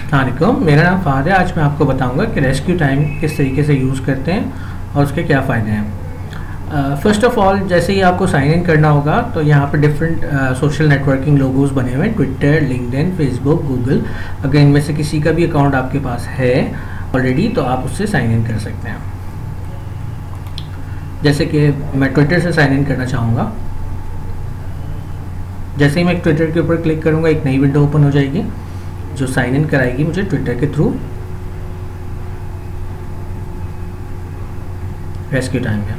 अस्सलामुअलैकुम, मेरा नाम फ़ाहद है। आज मैं आपको बताऊंगा कि रेस्क्यू टाइम किस तरीके से यूज़ करते हैं और उसके क्या फ़ायदे हैं। फ़र्स्ट ऑफ़ ऑल, जैसे ही आपको साइन इन करना होगा तो यहाँ पर डिफरेंट सोशल नेटवर्किंग लोगोज़ बने हुए हैं, ट्विटर, लिंक्डइन, फेसबुक, गूगल। अगर इनमें से किसी का भी अकाउंट आपके पास है ऑलरेडी तो आप उससे साइन इन कर सकते हैं। जैसे कि मैं ट्विटर से साइन इन करना चाहूँगा। जैसे ही मैं ट्विटर के ऊपर क्लिक करूँगा एक नई विंडो ओपन हो जाएगी जो साइन इन कराएगी मुझे ट्विटर के थ्रू रेस्क्यू टाइम में।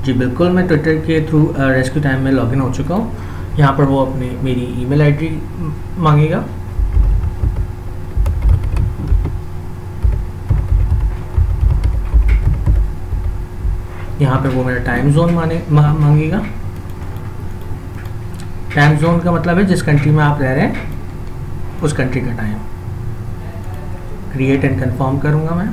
जी बिल्कुल, मैं ट्विटर के थ्रू रेस्क्यू टाइम में लॉगिन हो चुका हूँ। यहाँ पर वो अपनी मेरी ईमेल आईडी मांगेगा। यहाँ पर वो मेरा टाइम जोन मांगेगा। टाइम जोन का मतलब है जिस कंट्री में आप रह रहे हैं उस कंट्री का टाइम। क्रिएट एंड कंफर्म करूंगा मैं।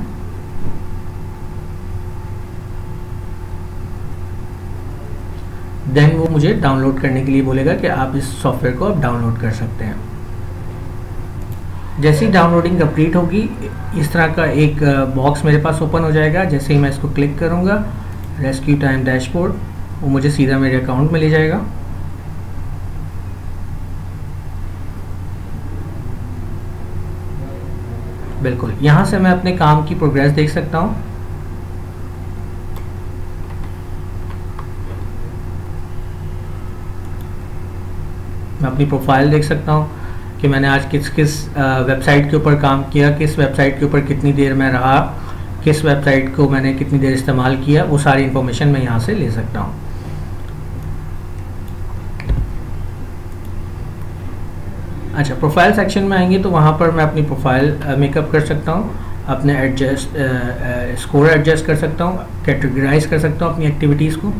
देन वो मुझे डाउनलोड करने के लिए बोलेगा कि आप इस सॉफ्टवेयर को अब डाउनलोड कर सकते हैं। जैसे ही डाउनलोडिंग कंप्लीट होगी इस तरह का एक बॉक्स मेरे पास ओपन हो जाएगा। जैसे ही मैं इसको क्लिक करूंगा रेस्क्यू टाइम डैशबोर्ड, वो मुझे सीधा मेरे अकाउंट में ले जाएगा। बिल्कुल, यहाँ से मैं अपने काम की प्रोग्रेस देख सकता हूँ। मैं अपनी प्रोफाइल देख सकता हूँ कि मैंने आज किस किस वेबसाइट के ऊपर काम किया, किस वेबसाइट के ऊपर कितनी देर में रहा, किस वेबसाइट को मैंने कितनी देर इस्तेमाल किया, वो सारी इन्फॉर्मेशन मैं यहाँ से ले सकता हूँ। अच्छा, प्रोफाइल सेक्शन में आएंगे तो वहाँ पर मैं अपनी प्रोफाइल मेकअप कर सकता हूँ, अपने स्कोर एडजस्ट कर सकता हूँ, कैटेगराइज कर सकता हूँ अपनी एक्टिविटीज़ को।